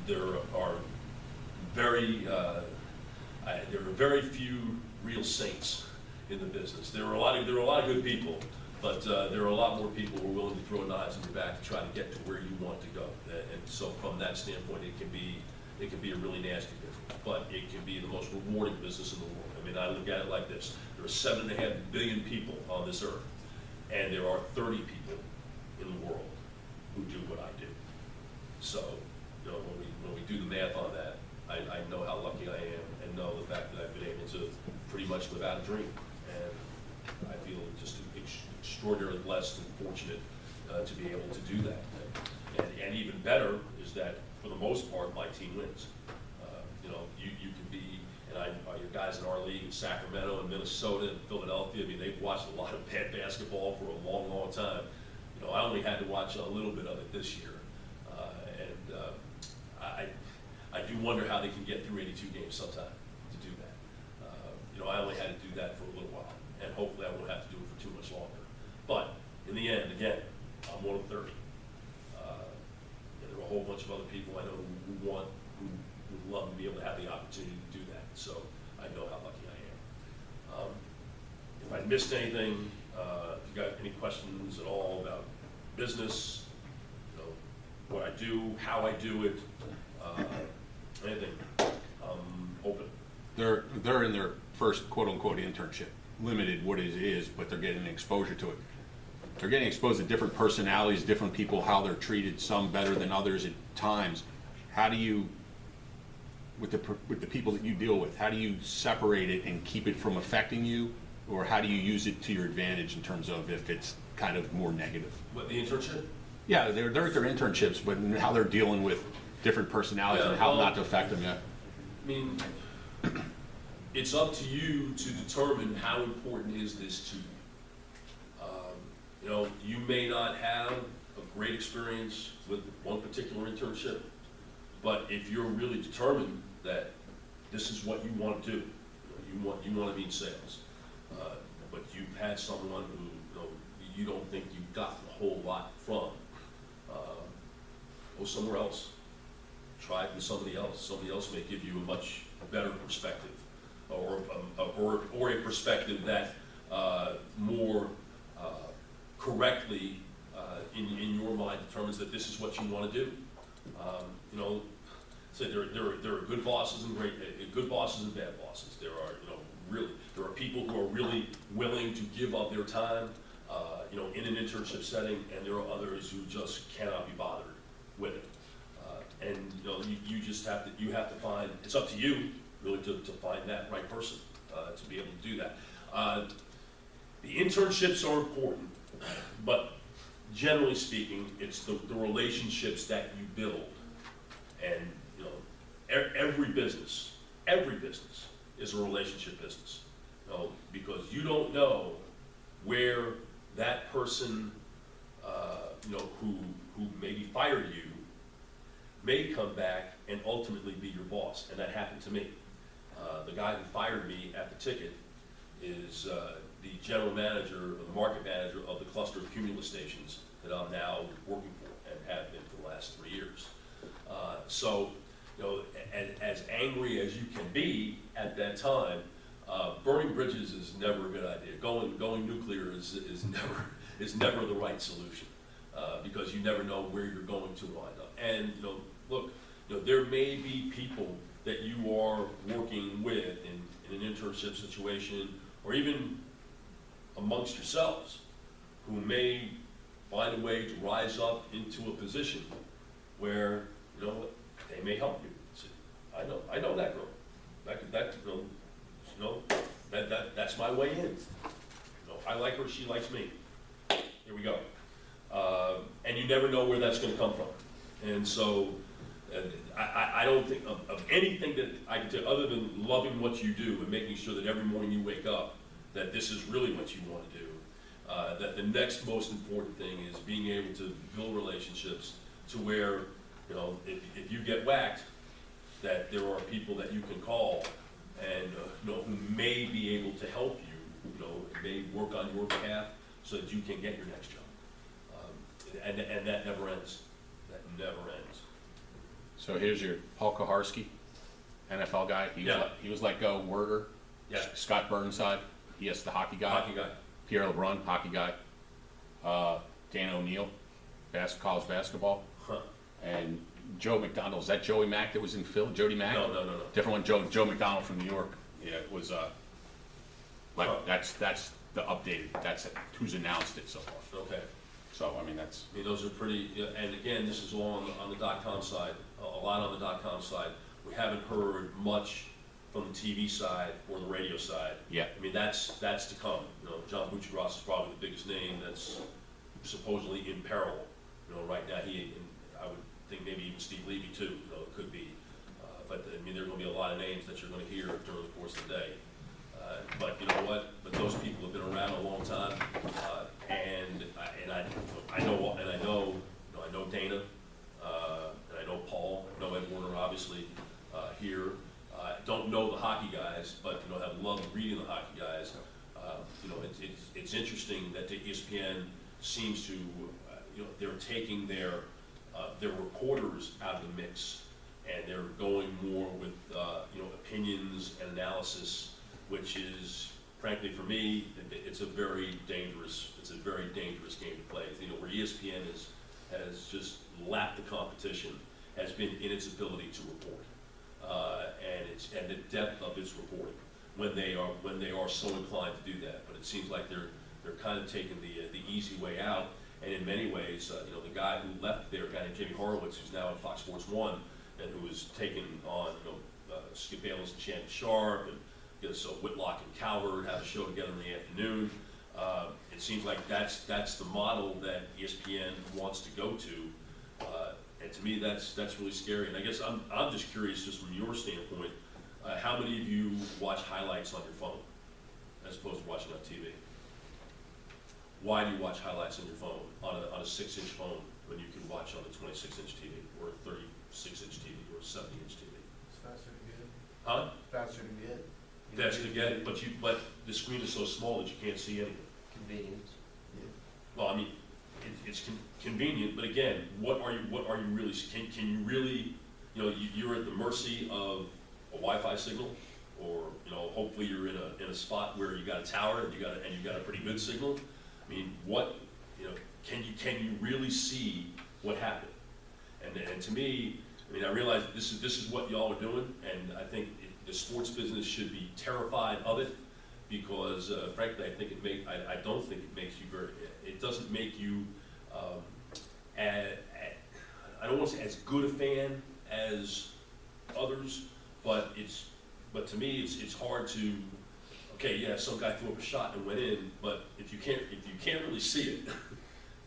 there are very there are very few real saints in the business. There are a lot of good people, but there are a lot more people who are willing to throw knives in your back to try to get to where you want to go. And so from that standpoint, it can be a really nasty business, but it can be the most rewarding business in the world. I mean, I look at it like this: there are 7.5 billion people on this earth, and there are 30 people in the world who do what I do. So, you know, when we do the math on that, I know how lucky I am, and know the fact that I've been able to pretty much live out a dream. And I feel just extraordinarily blessed and fortunate to be able to do that. And even better is that, for the most part, my team wins. You know, you can be, and your guys in our league in Sacramento and Minnesota and Philadelphia, I mean, they've watched a lot of bad basketball for a long, long time. You know, I only had to watch a little bit of it this year. I do wonder how they can get through 82 games sometime to do that. You know, I only had to do that for a little while, and hopefully I won't have to do it for too much longer. But in the end, again, I'm one of 30. And there are a whole bunch of other people I know who would love to be able to have the opportunity to do that. So I know how lucky I am. If I missed anything, if you got any questions at all about business, you know, what I do, how I do it, anything, open. They're in their first quote-unquote internship, limited what it is, but they're getting exposure to it. They're getting exposed to different personalities, different people, how they're treated, some better than others at times. How do you, with the people that you deal with, how do you separate it and keep it from affecting you, or how do you use it to your advantage in terms of if it's kind of more negative? What, the internship? Yeah, they're at their internships, but how they're dealing with different personalities and how not to affect them. Yeah. I mean, it's up to you to determine how important is this to you. You know, you may not have a great experience with one particular internship, but if you're really determined that this is what you want to do, you want to be in sales, but you've had someone who, you know, you don't think you've gotten a whole lot from, go somewhere else. Try it with somebody else. Somebody else may give you a much better perspective, or a perspective that more correctly in your mind determines that this is what you want to do. You know, so there are good bosses and good bosses and bad bosses. There are, you know, there are people who are really willing to give up their time, you know, in an internship setting, and there are others who just cannot be bothered with it. And you know, you just have to find. It's up to you really to find that right person to be able to do that. The internships are important, but generally speaking, it's the relationships that you build. And you know, every business is a relationship business. You know, because you don't know where that person, you know, who maybe fired you, may come back and ultimately be your boss, and that happened to me. The guy who fired me at the ticket is the general manager, or the market manager of the cluster of Cumulus stations that I'm now working for and have been for the last 3 years. So, you know, as angry as you can be at that time, burning bridges is never a good idea. Going nuclear is never the right solution. Because you never know where you're going to wind up. And you know, look, you know, there may be people that you are working with in an internship situation, or even amongst yourselves, who may find a way to rise up into a position where, you know, they may help you. So, I know that girl. That's my way in. You know, I like her, she likes me. Here we go. And you never know where that's going to come from. And so I don't think of anything that I can tell, other than loving what you do and making sure that every morning you wake up that this is really what you want to do, that the next most important thing is being able to build relationships to where, you know, if you get whacked, that there are people that you can call and you know, who may be able to help you, you know, may work on your behalf so that you can get your next job. And that never ends. That never ends. So here's your Paul Kaharski, NFL guy. He was let go. Werder. Yeah. Scott Burnside. Yes, the hockey guy. Hockey guy. Pierre LeBrun, hockey guy. Dan O'Neill, college basketball. Huh. And Joe McDonald. Is that Joey Mack that was in Phil? Jody Mack? No. Different one. Joe McDonald from New York. Yeah, it was. That's the updated. That's who's announced it so far. Okay. So I mean that's. I mean, those are pretty, and again, this is all on the .com side, a lot on the .com side. We haven't heard much from the TV side or the radio side. Yeah. I mean, that's to come. You know, John Buccigross is probably the biggest name that's supposedly in peril. You know, right now and I would think maybe even Steve Levy too. You know, it could be. But I mean, there are going to be a lot of names that you're going to hear during the course of the day. But you know what? But those people have been around a long time, and I know Dana, and I know Paul, I know Ed Warner, obviously here. Don't know the hockey guys, but you know, have loved reading the hockey guys. You know, it's interesting that the ESPN seems to, you know, they're taking their reporters out of the mix, and they're going more with you know, opinions and analysis, which is, frankly, for me, it's a very dangerous game to play. You know, where ESPN has just lapped the competition, has been in its ability to report, and the depth of its reporting when they are so inclined to do that. But it seems like they're kind of taking the easy way out, and in many ways, you know, the guy who left there, a guy named Jamie Horowitz, who's now at Fox Sports 1, and who has taken on, you know, Skip Bayless and Shannon Sharp, and you know, so Whitlock and Cowherd have a show together in the afternoon. It seems like that's the model that ESPN wants to go to, and to me that's really scary. And I guess I'm just curious, just from your standpoint, how many of you watch highlights on your phone as opposed to watching on TV? Why do you watch highlights on your phone on a 6-inch phone when you can watch on a 26-inch TV or a 36-inch TV or a 70-inch TV? It's faster to get. Huh? Faster to get. That's to get, but the screen is so small that you can't see anything. Convenience. Yeah. Well, I mean, it's convenient, but again, what are you really? Can you really? You know, you're at the mercy of a Wi-Fi signal, or you know, hopefully you're in a spot where you got a tower and you got a pretty good signal. I mean, you know, can you really see what happened? And to me, I mean, I realize that this is what y'all are doing, and I think the sports business should be terrified of it, because frankly, I don't think it makes you it doesn't make you, I don't want to say as good a fan as others, but to me, it's hard to, okay, yeah, some guy threw up a shot and went in, but if you can't really see it,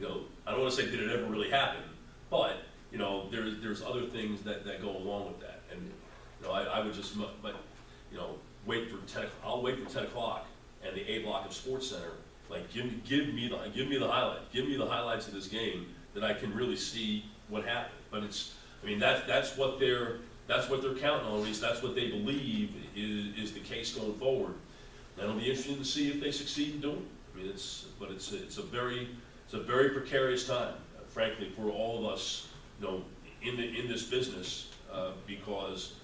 you know, I don't want to say did it ever really happen, but you know, there's other things that go along with that, and you know, I would just, but you know, I'll wait for 10 o'clock and the A block of Sports Center, like give me the highlight, give me the highlights of this game that I can really see what happened. But I mean, that's what they're counting on, at least that's what they believe is the case going forward. And it'll be interesting to see if they succeed in doing it. I mean, it's a very precarious time, frankly, for all of us, you know, in this business, because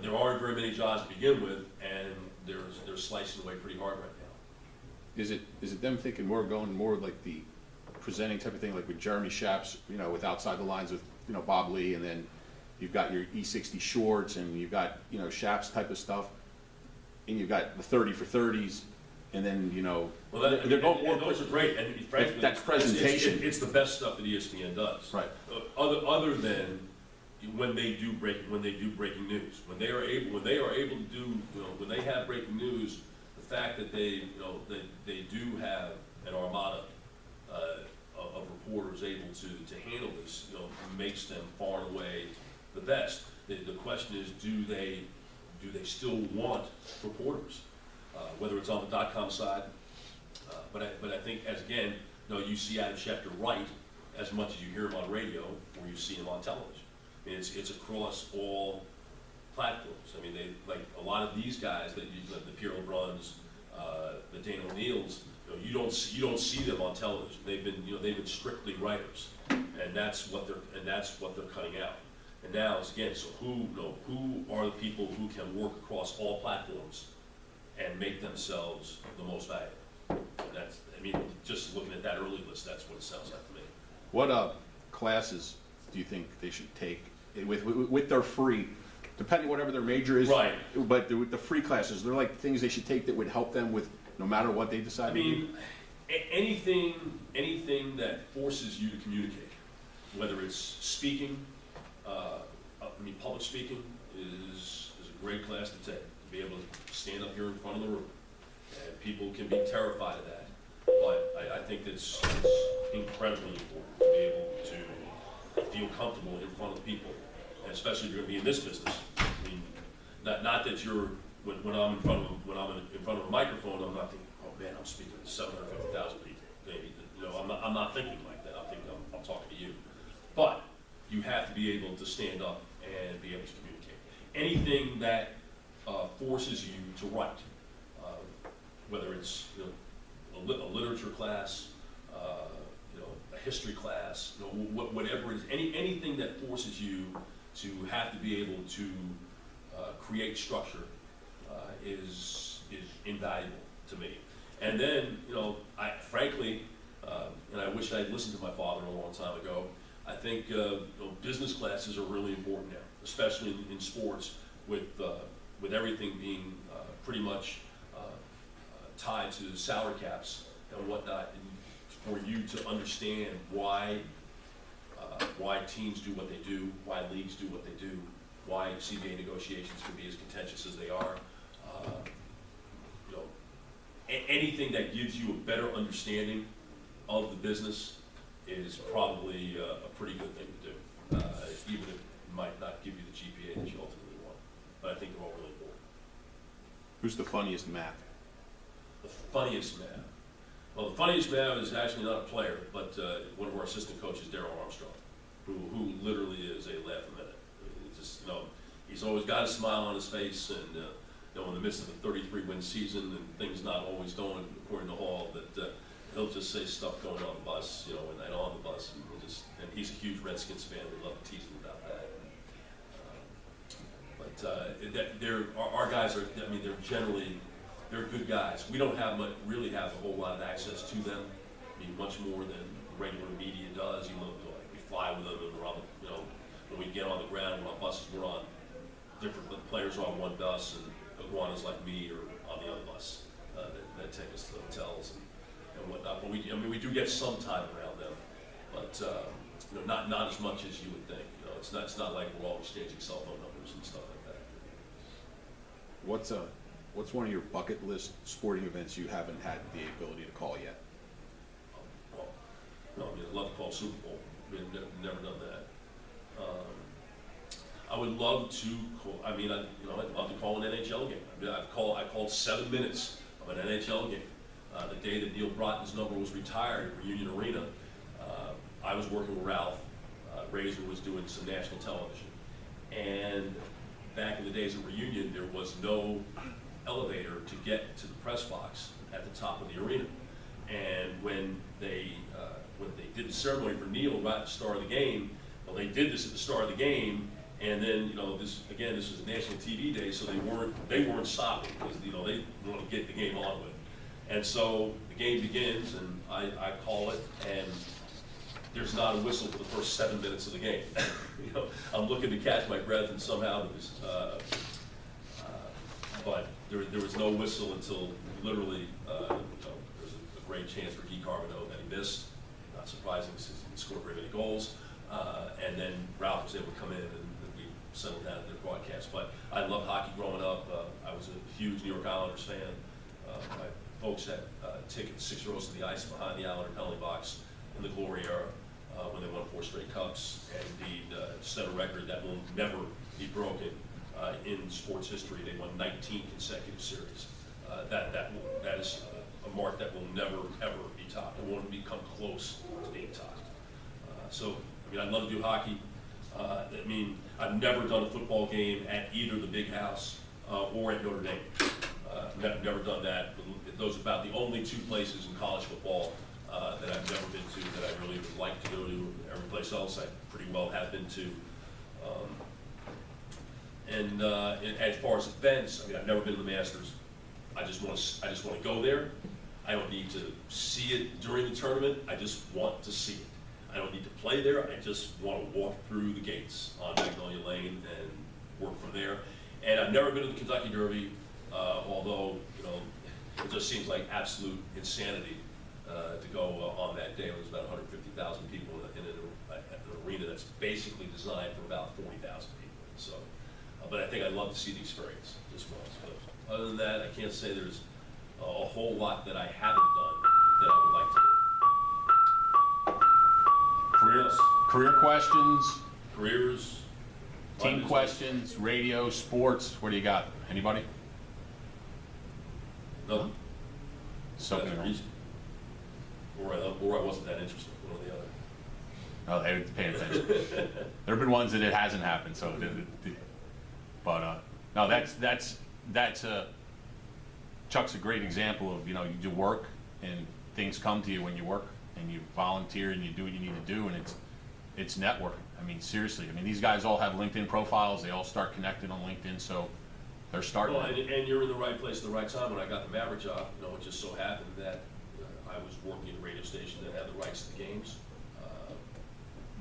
there aren't very many jobs to begin with, and they're slicing away pretty hard right now. Is it them thinking going more like the presenting type of thing, like with Jeremy Schaps, you know, with Outside the Lines with, you know, Bob Lee, and then you've got your E60 shorts, and you've got, you know, Schaps type of stuff, and you've got the 30 for 30s, and then, you know, well, they're going more. Those are great, and frankly, that's presentation. It's the best stuff that ESPN does. Right. Other than when they do breaking news, when they are able to do, you know, when they have breaking news, the fact that they do have an armada of reporters able to handle this, you know, makes them far and away the best. The question is, do they still want reporters, whether it's on the .com side, but I think, as again, you know, you see Adam Schefter write as much as you hear him on radio or you see him on television. I mean, it's across all platforms. I mean, they, like a lot of these guys that the Pierre LeBruns, the Dana O'Neills, you know, you don't see them on television. They've been strictly writers, and that's what they're cutting out. And now it's again, so who are the people who can work across all platforms and make themselves the most valuable? And that's, I mean, just looking at that early list, that's what it sounds like to me. What classes do you think they should take with their free, depending whatever their major is? Right. But with the free classes, they're like things they should take that would help them with no matter what they decide I to do? mean, anything that forces you to communicate, whether it's speaking, public speaking is a great class to take. To be able to stand up here in front of the room, and people can be terrified of that, but I think it's incredibly important to be able to feel comfortable in front of people, and especially if you're going to be in this business. I mean, not that you're when I'm in front of a microphone, I'm not thinking, oh man, I'm speaking to 750,000 people. Maybe, I'm not thinking like that. I'm thinking I'm talking to you. But you have to be able to stand up and be able to communicate. Anything that forces you to write, whether it's a literature class, a history class, whatever it is, anything that forces you to have to be able to create structure is invaluable to me. And then, frankly, and I wish I'd listened to my father a long time ago, I think business classes are really important now, especially in sports, with everything being pretty much tied to salary caps and whatnot, and for you to understand why teams do what they do, why leagues do what they do, why CBA negotiations can be as contentious as they are. Anything that gives you a better understanding of the business is probably a pretty good thing to do, even if it might not give you the GPA that you ultimately want. But I think they're all really important. Who's the funniest Mav? The funniest Mav. Well, the funniest Mav is actually not a player, but one of our assistant coaches, Darryl Armstrong, who literally is a laugh a minute. It's just, he's always got a smile on his face, and in the midst of a 33-win season and things not always going according to Hall, that he'll just say stuff going on the bus, and on the bus, and he's a huge Redskins fan. We love teasing about that. Our guys are, they're good guys. We don't really have a whole lot of access to them. I mean, much more than regular media does. We fly with them, and we're on, when we get on the ground, we're on buses, we're on different players are on one bus, and iguanas like me are on the other bus that take us to the hotels and whatnot. But we do get some time around them, but not as much as you would think. It's not like we're all exchanging cell phone numbers and stuff like that. What's one of your bucket list sporting events you haven't had the ability to call yet? I'd love to call Super Bowl. We've never done that. I would love to call, I'd love to call an NHL game. I called 7 minutes of an NHL game. The day that Neil Broughton's number was retired at Reunion Arena, I was working with Ralph. Razor was doing some national television. And back in the days of Reunion, there was no elevator to get to the press box at the top of the arena. And when they did the ceremony for Neil right at the start of the game, well, they did this at the start of the game, and then this was a national TV day, so they weren't stopping because they want to get the game on with. And so the game begins, and I call it, and there's not a whistle for the first 7 minutes of the game. I'm looking to catch my breath, and somehow but there was no whistle until literally there was a great chance for Guy Carbonneau that he missed. Not surprising since he didn't score very many goals. And then Ralph was able to come in, and we settled down at their broadcast. But I loved hockey growing up. I was a huge New York Islanders fan. My folks had tickets 6 rows to the ice behind the Islander penalty box in the glory era when they won 4 straight cups, and indeed set a record that will never be broken in sports history. They won 19 consecutive series. That is a mark that will never, ever be topped. It won't become close to being topped. I'd love to do hockey. I've never done a football game at either the Big House or at Notre Dame. Never done that. Those are about the only 2 places in college football that I've never been to that I really would like to go to. Every place else I pretty well have been to. And as far as events, I mean, I've never been to the Masters. I just want to go there. I don't need to see it during the tournament. I just want to see it. I don't need to play there. I just want to walk through the gates on Magnolia Lane and work from there. And I've never been to the Kentucky Derby, although, you know, it just seems like absolute insanity to go on that day. There's about 150,000 people in an arena that's basically designed for about 40,000 people. So, but I think I'd love to see the experience just once. But other than that, I can't say there's a whole lot that I haven't done that I would like to do. Career questions, Careers. team business. questions, radio, sports, what do you got? Anybody? No. So, That's easy. Or I wasn't that interested, one or the other. oh, they were paying attention. There have been ones that it hasn't happened, so, but, no, that's Chuck's a great example of, you know, you do work and things come to you when you work and you volunteer and you do what you need to do, and it's networking. I mean, seriously, I mean, these guys all have LinkedIn profiles, they all start connected on LinkedIn, so they're starting. Well, and you're in the right place at the right time. When I got the Maverick job, you know, it just so happened that I was working at a radio station that had the rights to the games.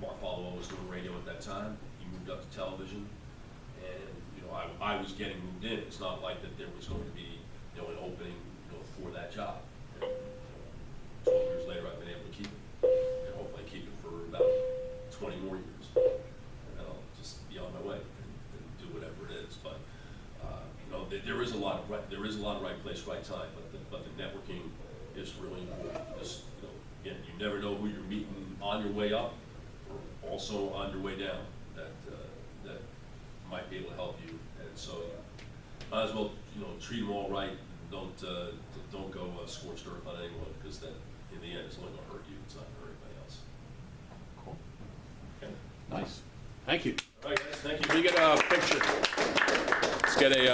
Mark Follow was doing radio at that time. He moved up to television, and you know, I was getting moved in. It's not like that there was going to be, you know, an opening, you know, for that job. And, 12 years later, I've been able to keep it, and hopefully keep it for about 20 more years. And I'll just be on my way and do whatever it is. But you know, there is a lot of right place, right time. But the networking is really important. Just, you know, again, you never know who you're meeting on your way up, or also on your way down. That might be able to help you. And so, might as well, you know, treat them all right. Don't go scorched earth on anyone, because that, in the end, it's only going to hurt you. It's not going to hurt anybody else. Cool. Okay. Nice. Thank you. All right, guys. Thank you. Can we get a picture? Let's get a.